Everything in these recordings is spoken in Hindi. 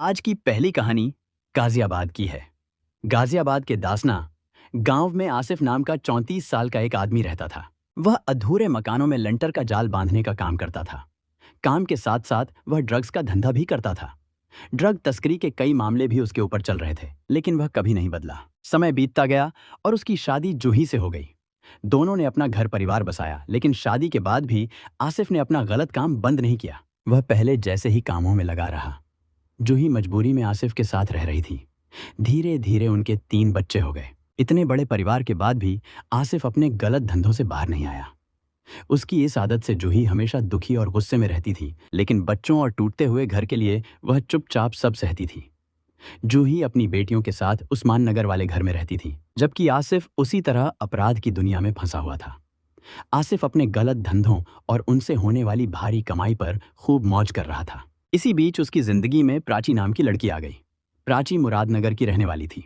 आज की पहली कहानी गाजियाबाद की है। गाजियाबाद के दासना गांव में आसिफ नाम का 34 साल का एक आदमी रहता था। वह अधूरे मकानों में लंटर का जाल बांधने का काम करता था। काम के साथ साथ वह ड्रग्स का धंधा भी करता था। ड्रग तस्करी के कई मामले भी उसके ऊपर चल रहे थे, लेकिन वह कभी नहीं बदला। समय बीतता गया और उसकी शादी जूही से हो गई। दोनों ने अपना घर परिवार बसाया, लेकिन शादी के बाद भी आसिफ ने अपना गलत काम बंद नहीं किया। वह पहले जैसे ही कामों में लगा रहा। जूही मजबूरी में आसिफ के साथ रह रही थी। धीरे धीरे उनके 3 बच्चे हो गए। इतने बड़े परिवार के बाद भी आसिफ अपने गलत धंधों से बाहर नहीं आया। उसकी इस आदत से जूही हमेशा दुखी और गुस्से में रहती थी, लेकिन बच्चों और टूटते हुए घर के लिए वह चुपचाप सब सहती थी। जूही अपनी बेटियों के साथ उस्मान नगर वाले घर में रहती थी, जबकि आसिफ उसी तरह अपराध की दुनिया में फंसा हुआ था। आसिफ अपने गलत धंधों और उनसे होने वाली भारी कमाई पर खूब मौज कर रहा था। इसी बीच उसकी जिंदगी में प्राची नाम की लड़की आ गई। प्राची मुरादनगर की रहने वाली थी।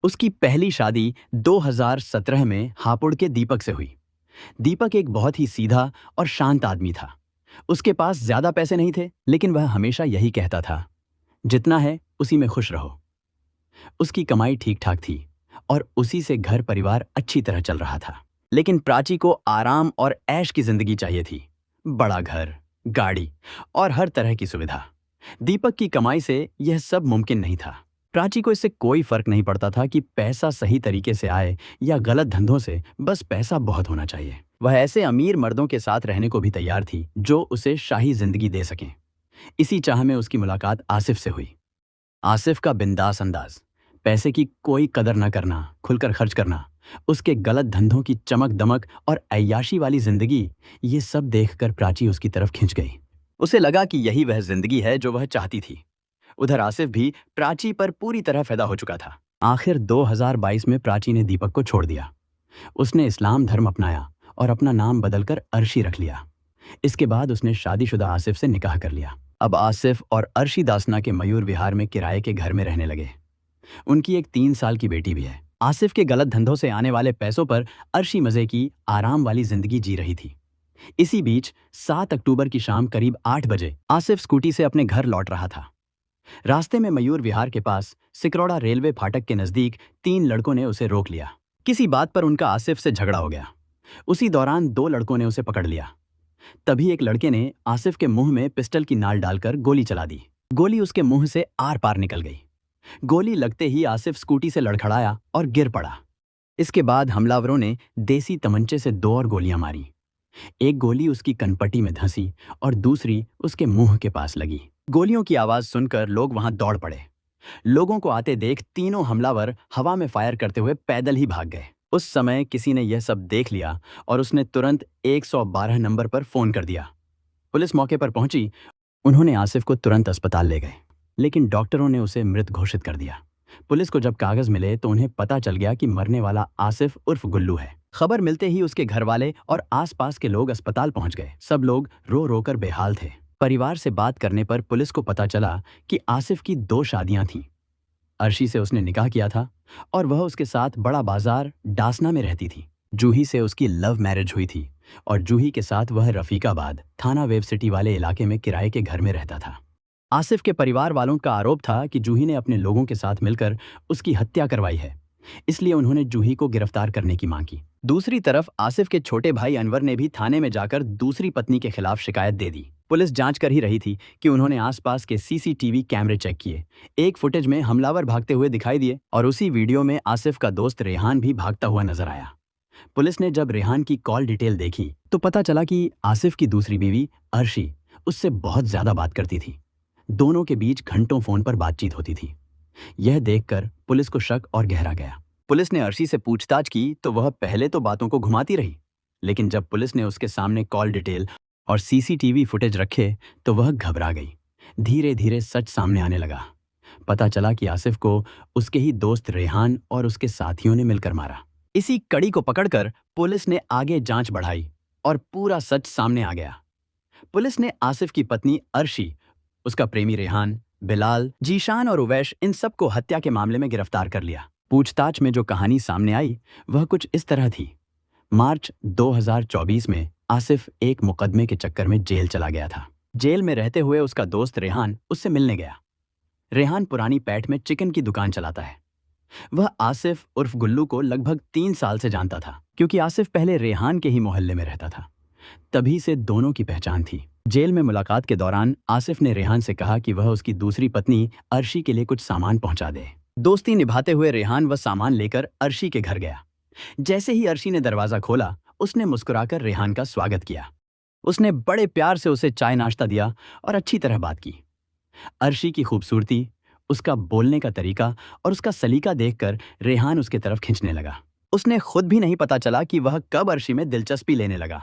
उसकी पहली शादी 2017 में हापुड़ के दीपक से हुई। दीपक एक बहुत ही सीधा और शांत आदमी था। उसके पास ज्यादा पैसे नहीं थे, लेकिन वह हमेशा यही कहता था, जितना है उसी में खुश रहो। उसकी कमाई ठीक ठाक थी और उसी से घर परिवार अच्छी तरह चल रहा था। लेकिन प्राची को आराम और ऐश की जिंदगी चाहिए थी। बड़ा घर, गाड़ी और हर तरह की सुविधा। दीपक की कमाई से यह सब मुमकिन नहीं था। प्राची को इससे कोई फर्क नहीं पड़ता था कि पैसा सही तरीके से आए या गलत धंधों से, बस पैसा बहुत होना चाहिए। वह ऐसे अमीर मर्दों के साथ रहने को भी तैयार थी जो उसे शाही जिंदगी दे सकें। इसी चाह में उसकी मुलाकात आसिफ से हुई। आसिफ का बिंदास अंदाज, पैसे की कोई कदर न करना, खुलकर खर्च करना, उसके गलत धंधों की चमक दमक और अय्याशी वाली जिंदगी, ये सब देखकर प्राची उसकी तरफ खिंच गई। उसे लगा कि यही वह जिंदगी है जो वह चाहती थी। उधर आसिफ भी प्राची पर पूरी तरह फिदा हो चुका था। आखिर 2022 में प्राची ने दीपक को छोड़ दिया। उसने इस्लाम धर्म अपनाया और अपना नाम बदलकर अर्शी रख लिया। इसके बाद उसने शादीशुदा आसिफ से निकाह कर लिया। अब आसिफ और अर्शी दासना के मयूर विहार में किराए के घर में रहने लगे। उनकी एक 3 साल की बेटी भी है। आसिफ के गलत धंधों से आने वाले पैसों पर अर्शी मजे की आराम वाली जिंदगी जी रही थी। इसी बीच 7 अक्टूबर की शाम करीब 8 बजे आसिफ स्कूटी से अपने घर लौट रहा था। रास्ते में मयूर विहार के पास सिकरौड़ा रेलवे फाटक के नजदीक 3 लड़कों ने उसे रोक लिया। किसी बात पर उनका आसिफ से झगड़ा हो गया। उसी दौरान 2 लड़कों ने उसे पकड़ लिया। तभी एक लड़के ने आसिफ के मुंह में पिस्टल की नाल डालकर गोली चला दी। गोली उसके मुंह से आर पार निकल गई। गोली लगते ही आसिफ स्कूटी से लड़खड़ाया और गिर पड़ा। इसके बाद हमलावरों ने देसी तमंचे से 2 और गोलियां मारी। एक गोली उसकी कनपटी में धंसी और दूसरी उसके मुंह के पास लगी। गोलियों की आवाज सुनकर लोग वहां दौड़ पड़े। लोगों को आते देख तीनों हमलावर हवा में फायर करते हुए पैदल ही भाग गए। उस समय किसी ने यह सब देख लिया और उसने तुरंत 112 नंबर पर फोन कर दिया। पुलिस मौके पर पहुंची। उन्होंने आसिफ को तुरंत अस्पताल ले गए, लेकिन डॉक्टरों ने उसे मृत घोषित कर दिया। पुलिस को जब कागज मिले तो उन्हें पता चल गया कि मरने वाला आसिफ उर्फ गुल्लू है। खबर मिलते ही उसके घर वाले और आसपास के लोग अस्पताल पहुंच गए। सब लोग रो रो कर बेहाल थे। परिवार से बात करने पर पुलिस को पता चला कि आसिफ की 2 शादियां थीं। अर्शी से उसने निकाह किया था और वह उसके साथ बड़ा बाजार डासना में रहती थी। जूही से उसकी लव मैरिज हुई थी और जूही के साथ वह रफीकाबाद थाना वेब सिटी वाले इलाके में किराए के घर में रहता था। आसिफ के परिवार वालों का आरोप था कि जूही ने अपने लोगों के साथ मिलकर उसकी हत्या करवाई है, इसलिए उन्होंने जूही को गिरफ्तार करने की मांग की। दूसरी तरफ आसिफ के छोटे भाई अनवर ने भी थाने में जाकर दूसरी पत्नी के खिलाफ शिकायत दे दी। पुलिस जांच कर ही रही थी कि उन्होंने आसपास के सीसीटीवी कैमरे चेक किए। एक फुटेज में हमलावर भागते हुए दिखाई दिए और उसी वीडियो में आसिफ का दोस्त रेहान भी भागता हुआ नजर आया। पुलिस ने जब रेहान की कॉल डिटेल देखी तो पता चला कि आसिफ की दूसरी बीवी अर्शी उससे बहुत ज्यादा बात करती थी। दोनों के बीच घंटों फोन पर बातचीत होती थी। यह देखकर पुलिस को शक और गहरा गया। पुलिस ने अर्शी से पूछताछ की तो वह पहले तो बातों को घुमाती रही, लेकिन जब पुलिस ने उसके सामने कॉल डिटेल और सीसीटीवी फुटेज रखे तो वह घबरा गई। धीरे धीरे सच सामने आने लगा। पता चला कि आसिफ को उसके ही दोस्त रेहान और उसके साथियों ने मिलकर मारा। इसी कड़ी को पकड़कर पुलिस ने आगे जांच बढ़ाई और पूरा सच सामने आ गया। पुलिस ने आसिफ की पत्नी अर्शी, उसका प्रेमी रेहान, बिलाल, जीशान और उवैश, इन सबको हत्या के मामले में गिरफ्तार कर लिया। पूछताछ में जो कहानी सामने आई वह कुछ इस तरह थी। मार्च 2024 में आसिफ एक मुकदमे के चक्कर में जेल चला गया था। जेल में रहते हुए उसका दोस्त रेहान उससे मिलने गया। रेहान पुरानी पैठ में चिकन की दुकान चलाता है। वह आसिफ उर्फ गुल्लू को लगभग 3 साल से जानता था, क्योंकि आसिफ पहले रेहान के ही मोहल्ले में रहता था। तभी से दोनों की पहचान थी। जेल में मुलाकात के दौरान आसिफ ने रेहान से कहा कि वह उसकी दूसरी पत्नी अर्शी के लिए कुछ सामान पहुंचा दे। दोस्ती निभाते हुए रेहान वह सामान लेकर अर्शी के घर गया। जैसे ही अर्शी ने दरवाजा खोला, उसने मुस्कुराकर रेहान का स्वागत किया। उसने बड़े प्यार से उसे चाय नाश्ता दिया और अच्छी तरह बात की। अर्शी की खूबसूरती, उसका बोलने का तरीका और उसका सलीका देखकर रेहान उसके तरफ खींचने लगा। उसने खुद भी नहीं पता चला कि वह कब अर्शी में दिलचस्पी लेने लगा।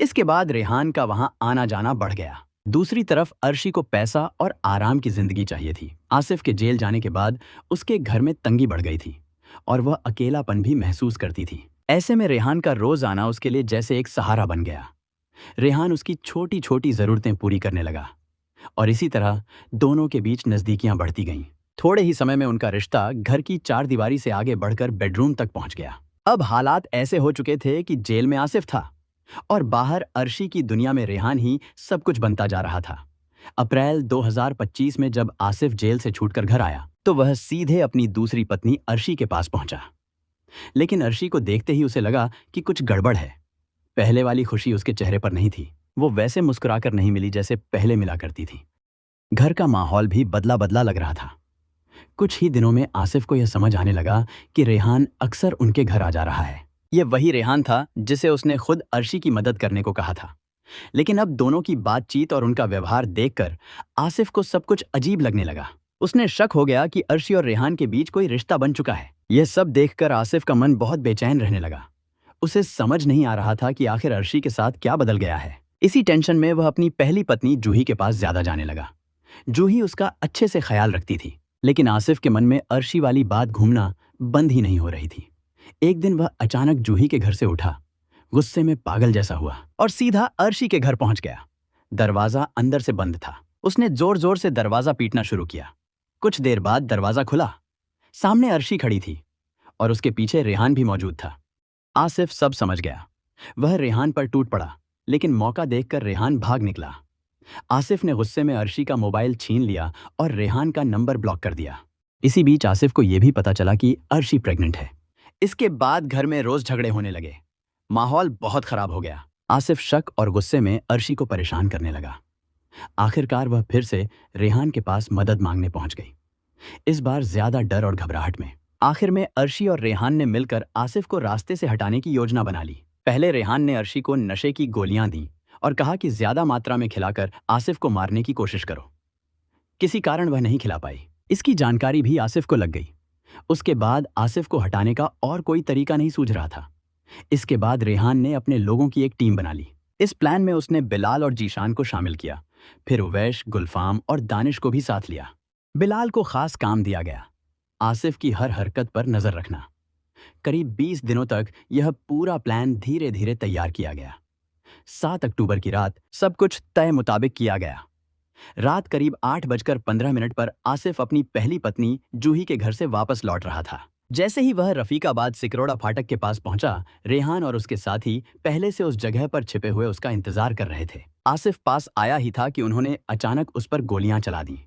इसके बाद रेहान का वहां आना जाना बढ़ गया। दूसरी तरफ अर्शी को पैसा और आराम की जिंदगी चाहिए थी। आसिफ के जेल जाने के बाद उसके घर में तंगी बढ़ गई थी और वह अकेलापन भी महसूस करती थी। ऐसे में रेहान का रोज आना उसके लिए जैसे एक सहारा बन गया। रेहान उसकी छोटी छोटी जरूरतें पूरी करने लगा और इसी तरह दोनों के बीच नजदीकियां बढ़ती गईं। थोड़े ही समय में उनका रिश्ता घर की चारदीवारी से आगे बढ़कर बेडरूम तक पहुंच गया। अब हालात ऐसे हो चुके थे कि जेल में आसिफ था और बाहर अर्शी की दुनिया में रेहान ही सब कुछ बनता जा रहा था। अप्रैल 2025 में जब आसिफ जेल से छूटकर घर आया तो वह सीधे अपनी दूसरी पत्नी अर्शी के पास पहुंचा। लेकिन अर्शी को देखते ही उसे लगा कि कुछ गड़बड़ है। पहले वाली खुशी उसके चेहरे पर नहीं थी। वो वैसे मुस्कुराकर नहीं मिली जैसे पहले मिला करती थी। घर का माहौल भी बदला बदला लग रहा था। कुछ ही दिनों में आसिफ को यह समझ आने लगा कि रेहान अक्सर उनके घर आ जा रहा है। यह वही रेहान था जिसे उसने खुद अर्शी की मदद करने को कहा था। लेकिन अब दोनों की बातचीत और उनका व्यवहार देखकर आसिफ को सब कुछ अजीब लगने लगा। उसने शक हो गया कि अर्शी और रेहान के बीच कोई रिश्ता बन चुका है। यह सब देखकर आसिफ का मन बहुत बेचैन रहने लगा। उसे समझ नहीं आ रहा था कि आखिर अर्शी के साथ क्या बदल गया है। इसी टेंशन में वह अपनी पहली पत्नी जूही के पास ज्यादा जाने लगा। जूही उसका अच्छे से ख्याल रखती थी, लेकिन आसिफ के मन में अर्शी वाली बात घूमना बंद ही नहीं हो रही थी। एक दिन वह अचानक जूही के घर से उठा, गुस्से में पागल जैसा हुआ और सीधा अर्शी के घर पहुंच गया। दरवाजा अंदर से बंद था। उसने जोर जोर से दरवाजा पीटना शुरू किया। कुछ देर बाद दरवाजा खुला। सामने अर्शी खड़ी थी और उसके पीछे रेहान भी मौजूद था। आसिफ सब समझ गया। वह रेहान पर टूट पड़ा, लेकिन मौका देखकर रेहान भाग निकला। आसिफ ने गुस्से में अर्शी का मोबाइल छीन लिया और रेहान का नंबर ब्लॉक कर दिया। इसी बीच आसिफ को यह भी पता चला कि अर्शी प्रेग्नेंट है। इसके बाद घर में रोज झगड़े होने लगे। माहौल बहुत खराब हो गया। आसिफ शक और गुस्से में अर्शी को परेशान करने लगा। आखिरकार वह फिर से रेहान के पास मदद मांगने पहुंच गई, इस बार ज्यादा डर और घबराहट में। आखिर में अर्शी और रेहान ने मिलकर आसिफ को रास्ते से हटाने की योजना बना ली। पहले रेहान ने अर्शी को नशे की गोलियां दी और कहा कि ज्यादा मात्रा में खिलाकर आसिफ को मारने की कोशिश करो। किसी कारण वह नहीं खिला पाई। इसकी जानकारी भी आसिफ को लग गई। उसके बाद आसिफ को हटाने का और कोई तरीका नहीं सूझ रहा था। इसके बाद रेहान ने अपने लोगों की एक टीम बना ली। इस प्लान में उसने बिलाल और जीशान को शामिल किया, फिर उवैश, गुलफाम और दानिश को भी साथ लिया। बिलाल को खास काम दिया गया, आसिफ की हर हरकत पर नजर रखना। करीब 20 दिनों तक यह पूरा प्लान धीरे धीरे तैयार किया गया। 7 अक्टूबर की रात सब कुछ तय मुताबिक किया गया। रात करीब 8:15 पर आसिफ अपनी पहली पत्नी जूही के घर से वापस लौट रहा था। जैसे ही वह रफीकाबाद सिकरोड़ा फाटक के पास पहुंचा, रेहान और उसके साथी पहले से उस जगह पर छिपे हुए उसका इंतजार कर रहे थे। आसिफ पास आया ही था कि उन्होंने अचानक उस पर गोलियां चला दी।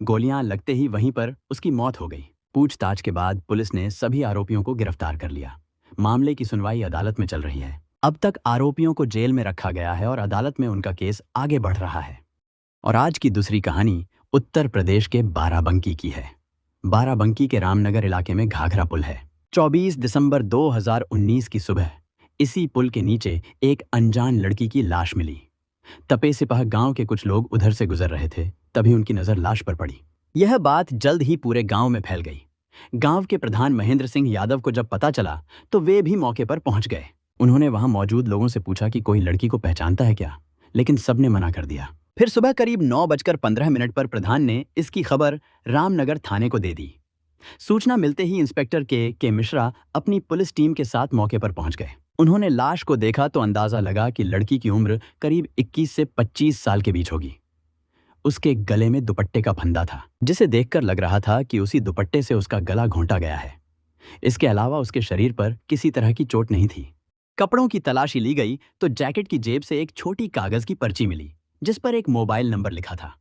गोलियां लगते ही वहीं पर उसकी मौत हो गई। पूछताछ के बाद पुलिस ने सभी आरोपियों को गिरफ्तार कर लिया। मामले की सुनवाई अदालत में चल रही है। अब तक आरोपियों को जेल में रखा गया है और अदालत में उनका केस आगे बढ़ रहा है। और आज की दूसरी कहानी उत्तर प्रदेश के बाराबंकी की है। बाराबंकी के रामनगर इलाके में घाघरा पुल है। 24 दिसंबर 2019 की सुबह इसी पुल के नीचे एक अनजान लड़की की लाश मिली। तपे सिपाह गांव के कुछ लोग उधर से गुजर रहे थे, तभी उनकी नजर लाश पर पड़ी। यह बात जल्द ही पूरे गांव में फैल गई। गांव के प्रधान महेंद्र सिंह यादव को जब पता चला तो वे भी मौके पर पहुंच गए। उन्होंने वहां मौजूद लोगों से पूछा कि कोई लड़की को पहचानता है क्या, लेकिन सबने मना कर दिया। फिर सुबह करीब 9:15 पर प्रधान ने इसकी खबर रामनगर थाने को दे दी। सूचना मिलते ही इंस्पेक्टर के मिश्रा अपनी पुलिस टीम के साथ मौके पर पहुंच गए। उन्होंने लाश को देखा तो अंदाजा लगा कि लड़की की उम्र करीब 21 से 25 साल के बीच होगी। उसके गले में दुपट्टे का फंदा था, जिसे देखकर लग रहा था कि उसी दुपट्टे से उसका गला घोंटा गया है। इसके अलावा उसके शरीर पर किसी तरह की चोट नहीं थी। कपड़ों की तलाशी ली गई तो जैकेट की जेब से एक छोटी कागज की पर्ची मिली, जिस पर एक मोबाइल नंबर लिखा था।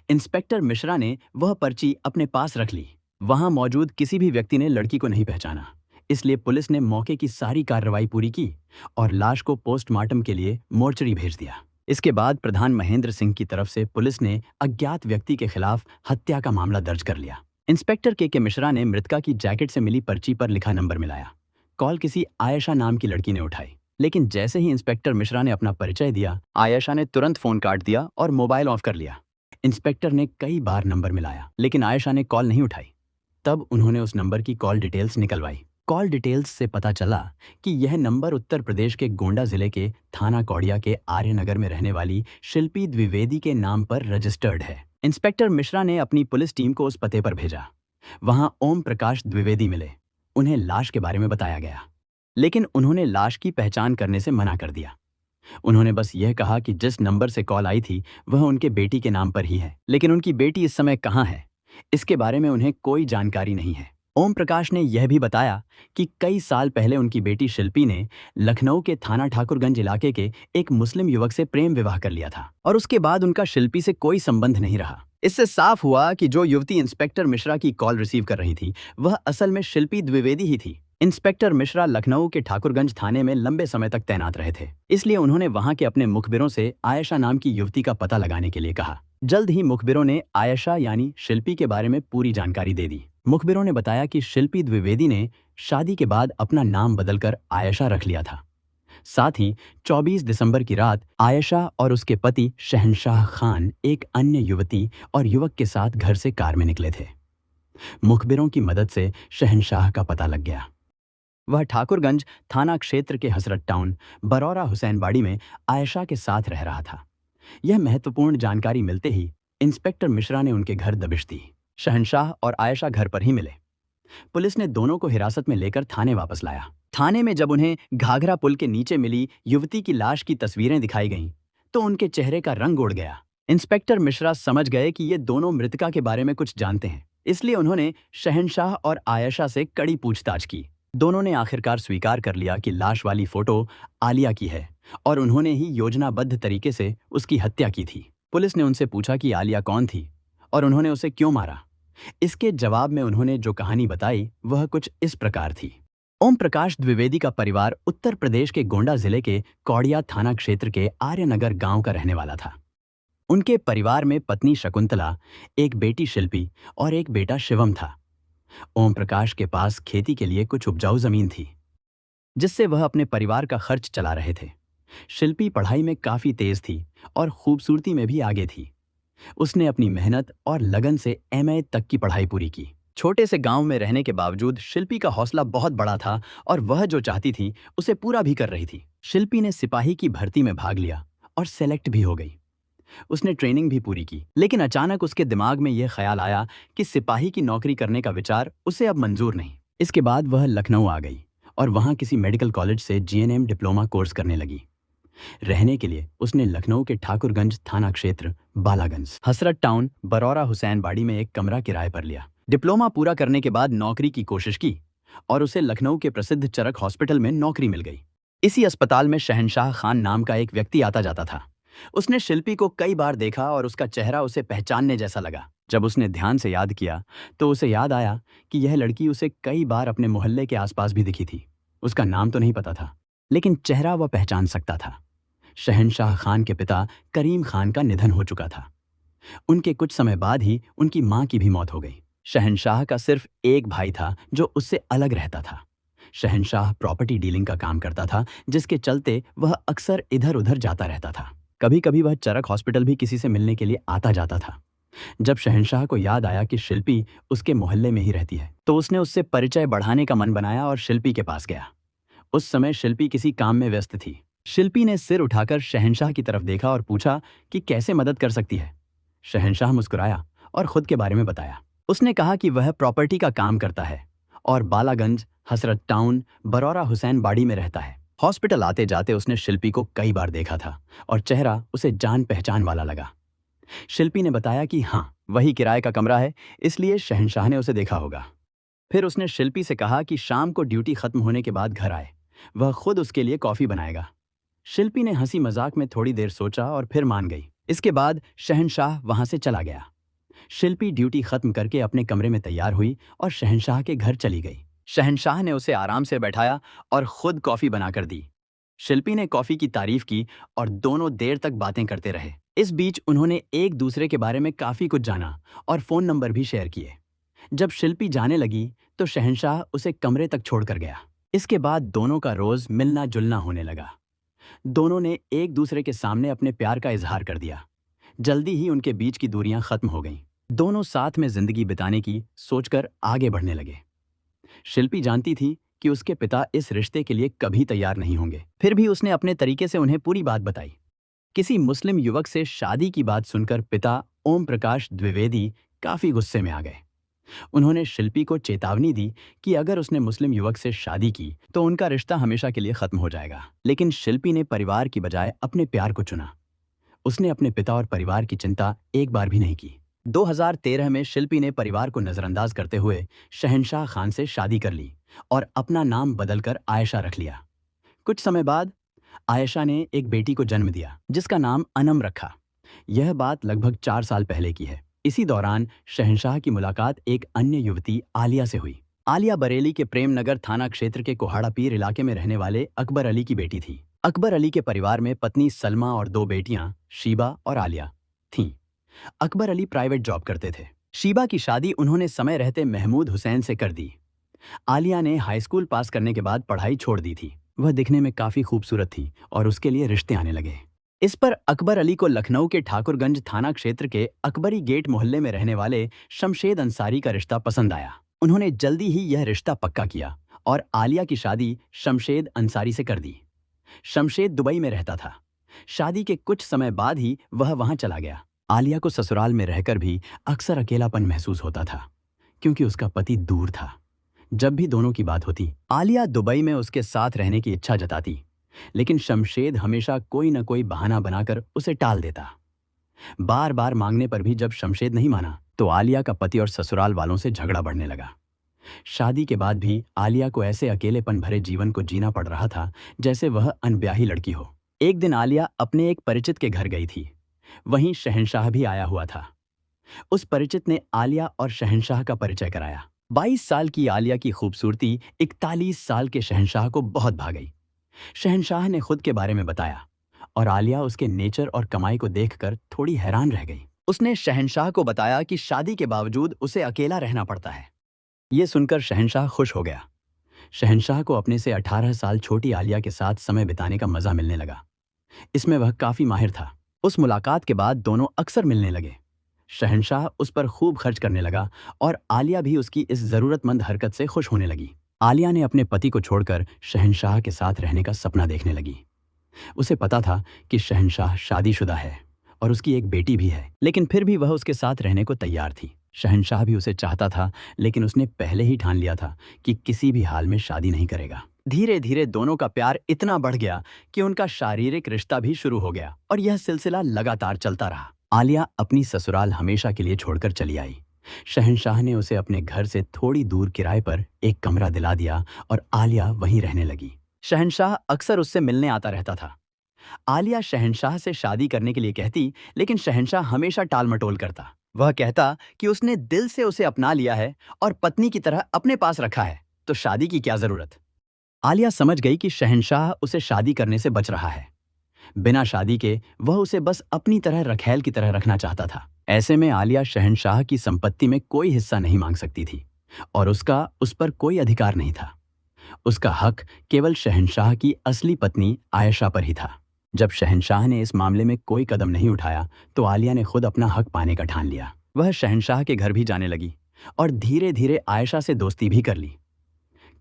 इंस्पेक्टर मिश्रा ने वह पर्ची अपने पास रख ली। वहां मौजूद किसी भी व्यक्ति ने लड़की को नहीं पहचाना, इसलिए पुलिस ने मौके की सारी कार्रवाई पूरी की और लाश को पोस्टमार्टम के लिए मोर्चरी भेज दिया। इसके बाद प्रधान महेंद्र सिंह की तरफ से पुलिस ने अज्ञात व्यक्ति के खिलाफ हत्या का मामला दर्ज कर लिया। इंस्पेक्टर के मिश्रा ने मृतका की जैकेट से मिली पर्ची पर लिखा नंबर मिलाया। कॉल किसी आयशा नाम की लड़की ने उठाई, लेकिन जैसे ही इंस्पेक्टर मिश्रा ने अपना परिचय दिया, आयशा ने तुरंत फोन काट दिया और मोबाइल ऑफ कर लिया। इंस्पेक्टर ने कई बार नंबर मिलाया, लेकिन आयशा ने कॉल नहीं उठाई। तब उन्होंने उस नंबर की कॉल डिटेल्स निकलवाई। कॉल डिटेल्स से पता चला कि यह नंबर उत्तर प्रदेश के गोंडा जिले के थाना कौड़िया के आर्यनगर में रहने वाली शिल्पी द्विवेदी के नाम पर रजिस्टर्ड है। इंस्पेक्टर मिश्रा ने अपनी पुलिस टीम को उस पते पर भेजा। वहां ओम प्रकाश द्विवेदी मिले। उन्हें लाश के बारे में बताया गया, लेकिन उन्होंने लाश की पहचान करने से मना कर दिया। उन्होंने बस यह कहा कि जिस नंबर से कॉल आई थी वह उनके बेटी के नाम पर ही है, लेकिन उनकी बेटी इस समय कहाँ है, इसके बारे में उन्हें कोई जानकारी नहीं है। ओम प्रकाश ने यह भी बताया कि कई साल पहले उनकी बेटी शिल्पी ने लखनऊ के थाना ठाकुरगंज इलाके के एक मुस्लिम युवक से प्रेम विवाह कर लिया था और उसके बाद उनका शिल्पी से कोई संबंध नहीं रहा। इससे साफ हुआ कि जो युवती इंस्पेक्टर मिश्रा की कॉल रिसीव कर रही थी वह असल में शिल्पी द्विवेदी ही थी। इंस्पेक्टर मिश्रा लखनऊ के ठाकुरगंज थाने में लंबे समय तक तैनात रहे थे, इसलिए उन्होंने वहां के अपने मुखबिरों से आयशा नाम की युवती का पता लगाने के लिए कहा। जल्द ही मुखबिरों ने आयशा यानी शिल्पी के बारे में पूरी जानकारी दे दी। मुखबिरों ने बताया कि शिल्पी द्विवेदी ने शादी के बाद अपना नाम बदलकर आयशा रख लिया था। साथ ही 24 दिसंबर की रात आयशा और उसके पति शहनशाह खान एक अन्य युवती और युवक के साथ घर से कार में निकले थे। मुखबिरों की मदद से शहनशाह का पता लग गया। वह ठाकुरगंज थाना क्षेत्र के हसरत टाउन बरौरा हुसैनबाड़ी में आयशा के साथ रह रहा था। यह महत्वपूर्ण जानकारी मिलते ही इंस्पेक्टर मिश्रा ने उनके घर दबिश दी। शहनशाह और आयशा घर पर ही मिले। पुलिस ने दोनों को हिरासत में लेकर थाने वापस लाया। थाने में जब उन्हें घाघरा पुल के नीचे मिली युवती की लाश की तस्वीरें दिखाई गईं, तो उनके चेहरे का रंग उड़ गया। इंस्पेक्टर मिश्रा समझ गए कि ये दोनों मृतका के बारे में कुछ जानते हैं, इसलिए उन्होंने शहनशाह और आयशा से कड़ी पूछताछ की। दोनों ने आखिरकार स्वीकार कर लिया कि लाश वाली फोटो आलिया की है और उन्होंने ही योजनाबद्ध तरीके से उसकी हत्या की थी। पुलिस ने उनसे पूछा कि आलिया कौन थी और उन्होंने उसे क्यों मारा। इसके जवाब में उन्होंने जो कहानी बताई वह कुछ इस प्रकार थी। ओम प्रकाश द्विवेदी का परिवार उत्तर प्रदेश के गोंडा जिले के कौड़िया थाना क्षेत्र के आर्यनगर गांव का रहने वाला था। उनके परिवार में पत्नी शकुंतला, एक बेटी शिल्पी और एक बेटा शिवम था। ओम प्रकाश के पास खेती के लिए कुछ उपजाऊ जमीन थी, जिससे वह अपने परिवार का खर्च चला रहे थे। शिल्पी पढ़ाई में काफी तेज थी और खूबसूरती में भी आगे थी। उसने अपनी मेहनत और लगन से एमए तक की पढ़ाई पूरी की। छोटे से गांव में रहने के बावजूद शिल्पी का हौसला बहुत बड़ा था और वह जो चाहती थी उसे पूरा भी कर रही थी। शिल्पी ने सिपाही की भर्ती में भाग लिया और सेलेक्ट भी हो गई। उसने ट्रेनिंग भी पूरी की, लेकिन अचानक उसके दिमाग में यह ख्याल आया कि सिपाही की नौकरी करने का विचार उसे अब मंजूर नहीं। इसके बाद वह लखनऊ आ गई और वहां किसी मेडिकल कॉलेज से जीएनएम डिप्लोमा कोर्स करने लगी। रहने के लिए उसने लखनऊ के ठाकुरगंज थाना क्षेत्र बालागंज हसरत टाउन बरौरा हुसैनबाड़ी में एक कमरा किराए पर लिया। डिप्लोमा पूरा करने के बाद नौकरी की कोशिश की और उसे लखनऊ के प्रसिद्ध चरक हॉस्पिटल में नौकरी मिल गई। इसी अस्पताल में शहनशाह खान नाम का एक व्यक्ति आता जाता था। उसने शिल्पी को कई बार देखा और उसका चेहरा उसे पहचानने जैसा लगा। जब उसने ध्यान से याद किया तो उसे याद आया कि यह लड़की उसे कई बार अपने मोहल्ले के आसपास भी दिखी थी। उसका नाम तो नहीं पता था, लेकिन चेहरा वह पहचान सकता था। शहनशाह खान के पिता करीम खान का निधन हो चुका था। उनके कुछ समय बाद ही उनकी मां की भी मौत हो गई। शहनशाह का सिर्फ एक भाई था जो उससे अलग रहता था। शहनशाह प्रॉपर्टी डीलिंग का काम करता था, जिसके चलते वह अक्सर इधर उधर जाता रहता था। कभी कभी वह चरक हॉस्पिटल भी किसी से मिलने के लिए आता जाता था। जब शहनशाह को याद आया कि शिल्पी उसके मोहल्ले में ही रहती है, तो उसने उससे परिचय बढ़ाने का मन बनाया और शिल्पी के पास गया। उस समय शिल्पी किसी काम में व्यस्त थी। शिल्पी ने सिर उठाकर शहनशाह की तरफ देखा और पूछा कि कैसे मदद कर सकती है। शहनशाह मुस्कुराया और खुद के बारे में बताया। उसने कहा कि वह प्रॉपर्टी का काम करता है और बालागंज हसरत टाउन बरौरा हुसैनबाड़ी में रहता है। हॉस्पिटल आते जाते उसने शिल्पी को कई बार देखा था और चेहरा उसे जान पहचान वाला लगा। शिल्पी ने बताया कि हाँ, वही किराए का कमरा है, इसलिए शहनशाह ने उसे देखा होगा। फिर उसने शिल्पी से कहा कि शाम को ड्यूटी खत्म होने के बाद घर आए, वह खुद उसके लिए कॉफी बनाएगा। शिल्पी ने हंसी मजाक में थोड़ी देर सोचा और फिर मान गई। इसके बाद शहंशाह वहां से चला गया। शिल्पी ड्यूटी खत्म करके अपने कमरे में तैयार हुई और शहंशाह के घर चली गई। शहंशाह ने उसे आराम से बैठाया और खुद कॉफी बनाकर दी। शिल्पी ने कॉफी की तारीफ की और दोनों देर तक बातें करते रहे। इस बीच उन्होंने एक दूसरे के बारे में काफी कुछ जाना और फोन नंबर भी शेयर किए। जब शिल्पी जाने लगी तो शहंशाह उसे कमरे तक छोड़कर गया। इसके बाद दोनों का रोज मिलना जुलना होने लगा। दोनों ने एक दूसरे के सामने अपने प्यार का इजहार कर दिया। जल्दी ही उनके बीच की दूरियां खत्म हो गईं। दोनों साथ में जिंदगी बिताने की सोचकर आगे बढ़ने लगे। शिल्पी जानती थी कि उसके पिता इस रिश्ते के लिए कभी तैयार नहीं होंगे, फिर भी उसने अपने तरीके से उन्हें पूरी बात बताई। किसी मुस्लिम युवक से शादी की बात सुनकर पिता ओम प्रकाश द्विवेदी काफी गुस्से में आ गए। उन्होंने शिल्पी को चेतावनी दी कि अगर उसने मुस्लिम युवक से शादी की तो उनका रिश्ता हमेशा के लिए खत्म हो जाएगा। लेकिन शिल्पी ने परिवार की बजाय अपने प्यार को चुना। उसने अपने पिता और परिवार की चिंता एक बार भी नहीं की। 2013 में शिल्पी ने परिवार को नजरअंदाज करते हुए शहंशाह खान से शादी कर ली और अपना नाम बदलकर आयशा रख लिया। कुछ समय बाद आयशा ने एक बेटी को जन्म दिया जिसका नाम अनम रखा। यह बात लगभग 4 साल पहले की है। इसी दौरान शहंशाह की मुलाकात एक अन्य युवती आलिया से हुई। आलिया बरेली के प्रेमनगर थाना क्षेत्र के कोहाड़ा पीर इलाके में रहने वाले अकबर अली की बेटी थी। अकबर अली के परिवार में पत्नी सलमा और 2 बेटियां शीबा और आलिया थीं। अकबर अली प्राइवेट जॉब करते थे। शीबा की शादी उन्होंने समय रहते महमूद हुसैन से कर दी। आलिया ने हाई स्कूल पास करने के बाद पढ़ाई छोड़ दी थी। वह दिखने में काफी खूबसूरत थी और उसके लिए रिश्ते आने लगे। इस पर अकबर अली को लखनऊ के ठाकुरगंज थाना क्षेत्र के अकबरी गेट मोहल्ले में रहने वाले शमशेद अंसारी का रिश्ता पसंद आया। उन्होंने जल्दी ही यह रिश्ता पक्का किया और आलिया की शादी शमशेद अंसारी से कर दी। शमशेद दुबई में रहता था। शादी के कुछ समय बाद ही वह वहां चला गया। आलिया को ससुराल में रहकर भी अक्सर अकेलापन महसूस होता था क्योंकि उसका पति दूर था। जब भी दोनों की बात होती, आलिया दुबई में उसके साथ रहने की इच्छा जताती, लेकिन शमशेद हमेशा कोई न कोई बहाना बनाकर उसे टाल देता। बार बार मांगने पर भी जब शमशेद नहीं माना तो आलिया का पति और ससुराल वालों से झगड़ा बढ़ने लगा। शादी के बाद भी आलिया को ऐसे अकेलेपन भरे जीवन को जीना पड़ रहा था जैसे वह अनब्याही लड़की हो। एक दिन आलिया अपने एक परिचित के घर गई थी। वहीं शहंशाह भी आया हुआ था। उस परिचित ने आलिया और शहंशाह का परिचय कराया। 22 साल की आलिया की खूबसूरती 41 साल के शहंशाह को बहुत भा गई। शहंशाह ने खुद के बारे में बताया और आलिया उसके नेचर और कमाई को देखकर थोड़ी हैरान रह गई। उसने शहंशाह को बताया कि शादी के बावजूद उसे अकेला रहना पड़ता है। ये सुनकर शहंशाह खुश हो गया। शहंशाह को अपने से 18 साल छोटी आलिया के साथ समय बिताने का मजा मिलने लगा। इसमें वह काफी माहिर था। उस मुलाकात के बाद दोनों अक्सर मिलने लगे। शहंशाह उस पर खूब खर्च करने लगा और आलिया भी उसकी इस जरूरतमंद हरकत से खुश होने लगी। आलिया ने अपने पति को छोड़कर शहंशाह के साथ रहने का सपना देखने लगी। उसे पता था कि शहंशाह शादीशुदा है और उसकी एक बेटी भी है, लेकिन फिर भी वह उसके साथ रहने को तैयार थी। शहंशाह भी उसे चाहता था, लेकिन उसने पहले ही ठान लिया था कि किसी भी हाल में शादी नहीं करेगा। धीरे धीरे दोनों का प्यार इतना बढ़ गया कि उनका शारीरिक रिश्ता भी शुरू हो गया और यह सिलसिला लगातार चलता रहा। आलिया अपनी ससुराल हमेशा के लिए छोड़कर चली आई। शहंशाह ने उसे अपने घर से थोड़ी दूर किराए पर एक कमरा दिला दिया और आलिया वहीं रहने लगी। शहंशाह अक्सर उससे मिलने आता रहता था। आलिया शहंशाह से शादी करने के लिए कहती, लेकिन शहंशाह हमेशा टालमटोल करता। वह कहता कि उसने दिल से उसे अपना लिया है और पत्नी की तरह अपने पास रखा है, तो शादी की क्या जरूरत। आलिया समझ गई कि शहंशाह उसे शादी करने से बच रहा है। बिना शादी के वह उसे बस अपनी तरह रखैल की तरह रखना चाहता था। ऐसे में आलिया शहंशाह की संपत्ति में कोई हिस्सा नहीं मांग सकती थी और उसका उस पर कोई अधिकार नहीं था। उसका हक केवल शहंशाह की असली पत्नी आयशा पर ही था। जब शहंशाह ने इस मामले में कोई कदम नहीं उठाया तो आलिया ने खुद अपना हक पाने का ठान लिया। वह शहंशाह के घर भी जाने लगी और धीरे धीरे आयशा से दोस्ती भी कर ली।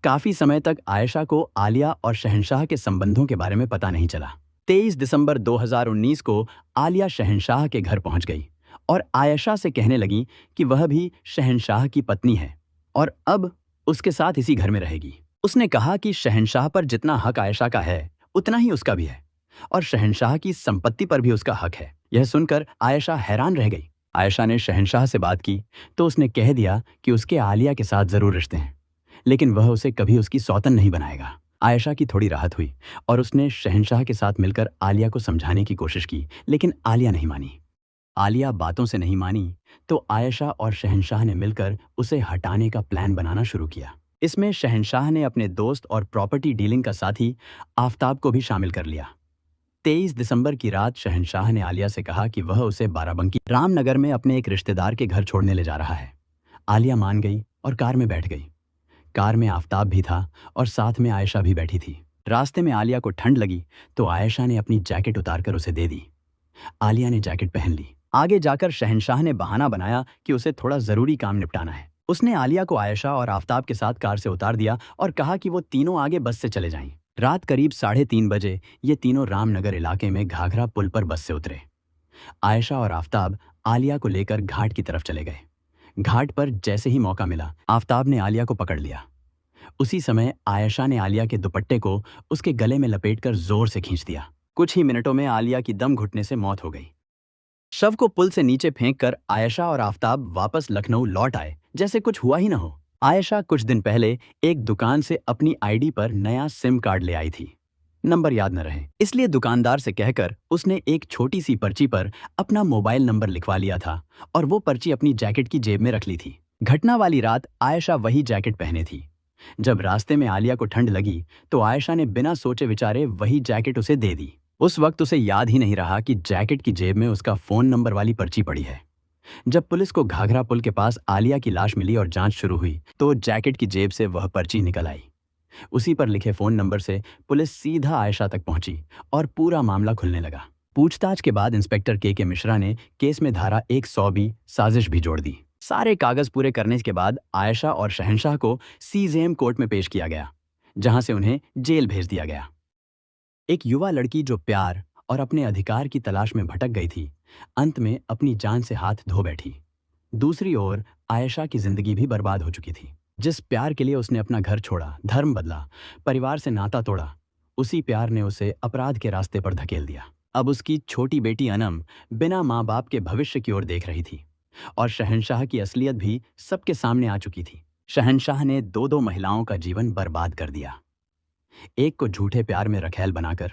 काफी समय तक आयशा को आलिया और शहंशाह के संबंधों के बारे में पता नहीं चला। 23 दिसंबर 2019 को आलिया शहंशाह के घर पहुंच गई और आयशा से कहने लगी कि वह भी शहंशाह की पत्नी है और अब उसके साथ इसी घर में रहेगी। उसने कहा कि शहंशाह पर जितना हक आयशा का है उतना ही उसका भी है और शहंशाह की संपत्ति पर भी उसका हक है। यह सुनकर आयशा हैरान रह गई। आयशा ने शहंशाह से बात की तो उसने कह दिया कि उसके आलिया के साथ जरूर रिश्ते हैं, लेकिन वह उसे कभी उसकी सौतन नहीं बनाएगा। आयशा की थोड़ी राहत हुई और उसने शहंशाह के साथ मिलकर आलिया को समझाने की कोशिश की, लेकिन आलिया नहीं मानी। आलिया बातों से नहीं मानी तो आयशा और शहंशाह ने मिलकर उसे हटाने का प्लान बनाना शुरू किया। इसमें शहंशाह ने अपने दोस्त और प्रॉपर्टी डीलिंग का साथी आफताब को भी शामिल कर लिया। 23 दिसंबर की रात शहंशाह ने आलिया से कहा कि वह उसे बाराबंकी रामनगर में अपने एक रिश्तेदार के घर छोड़ने ले जा रहा है। आलिया मान गई और कार में बैठ गई। कार में आफताब भी था और साथ में आयशा भी बैठी थी। रास्ते में आलिया को ठंड लगी तो आयशा ने अपनी जैकेट उतारकर उसे दे दी। आलिया ने जैकेट पहन ली। आगे जाकर शहंशाह ने बहाना बनाया कि उसे थोड़ा जरूरी काम निपटाना है। उसने आलिया को आयशा और आफताब के साथ कार से उतार दिया और कहा कि वो तीनों आगे बस से चले जाएं। रात करीब 3:30 बजे ये तीनों रामनगर इलाके में घाघरा पुल पर बस से उतरे। आयशा और आफताब आलिया को लेकर घाट की तरफ चले गए। घाट पर जैसे ही मौका मिला आफताब ने आलिया को पकड़ लिया। उसी समय आयशा ने आलिया के दुपट्टे को उसके गले में लपेटकर जोर से खींच दिया। कुछ ही मिनटों में आलिया की दम घुटने से मौत हो गई। शव को पुल से नीचे फेंककर आयशा और आफताब वापस लखनऊ लौट आए जैसे कुछ हुआ ही न हो। आयशा कुछ दिन पहले एक दुकान से अपनी आईडी पर नया सिम कार्ड ले आई थी। नंबर याद न रहे इसलिए दुकानदार से कहकर उसने एक छोटी सी पर्ची पर अपना मोबाइल नंबर लिखवा लिया था और वो पर्ची अपनी जैकेट की जेब में रख ली थी। घटना वाली रात आयशा वही जैकेट पहने थी। जब रास्ते में आलिया को ठंड लगी तो आयशा ने बिना सोचे विचारे वही जैकेट उसे दे दी। उस वक्त उसे याद ही नहीं रहा कि जैकेट की जेब में उसका फोन नंबर वाली पर्ची पड़ी है। जब पुलिस को घाघरा पुल के पास आलिया की लाश मिली और जांच शुरू हुई तो जैकेट की जेब से वह पर्ची निकल आई। उसी पर लिखे फोन नंबर से पुलिस सीधा आयशा तक पहुंची और पूरा मामला खुलने लगा। पूछताछ के बाद इंस्पेक्टर के मिश्रा ने केस में धारा 120 साजिश भी जोड़ दी। सारे कागज पूरे करने के बाद आयशा और शहंशाह को सीजेएम कोर्ट में पेश किया गया, जहां से उन्हें जेल भेज दिया गया। एक युवा लड़की जो प्यार और अपने अधिकार की तलाश में भटक गई थी, अंत में अपनी जान से हाथ धो बैठी। दूसरी ओर आयशा की जिंदगी भी बर्बाद हो चुकी थी। जिस प्यार के लिए उसने अपना घर छोड़ा, धर्म बदला, परिवार से नाता तोड़ा, उसी प्यार ने उसे अपराध के रास्ते पर धकेल दिया। अब उसकी छोटी बेटी अनम बिना माँ बाप के भविष्य की ओर देख रही थी और शहंशाह की असलियत भी सबके सामने आ चुकी थी। शहंशाह ने दो महिलाओं का जीवन बर्बाद कर दिया। एक को झूठे प्यार में रखैल बनाकर,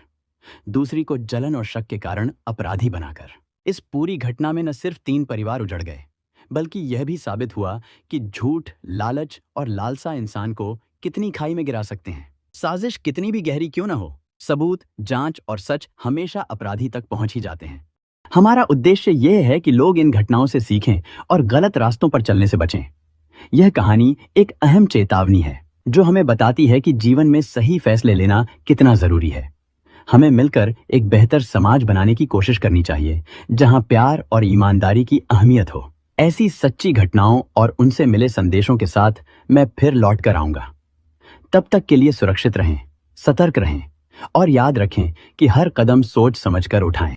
दूसरी को जलन और शक के कारण अपराधी बनाकर। इस पूरी घटना में न सिर्फ 3 परिवार उजड़ गए, बल्कि यह भी साबित हुआ कि झूठ, लालच और लालसा इंसान को कितनी खाई में गिरा सकते हैं। साजिश कितनी भी गहरी क्यों न हो, सबूत, जांच और सच हमेशा अपराधी तक पहुंच ही जाते हैं। हमारा उद्देश्य यह है कि लोग इन घटनाओं से सीखें और गलत रास्तों पर चलने से बचें। यह कहानी एक अहम चेतावनी है जो हमें बताती है कि जीवन में सही फैसले लेना कितना जरूरी है। हमें मिलकर एक बेहतर समाज बनाने की कोशिश करनी चाहिए जहां प्यार और ईमानदारी की अहमियत हो। ऐसी सच्ची घटनाओं और उनसे मिले संदेशों के साथ मैं फिर लौट कर आऊंगा। तब तक के लिए सुरक्षित रहें, सतर्क रहें और याद रखें कि हर कदम सोच समझकर उठाएं।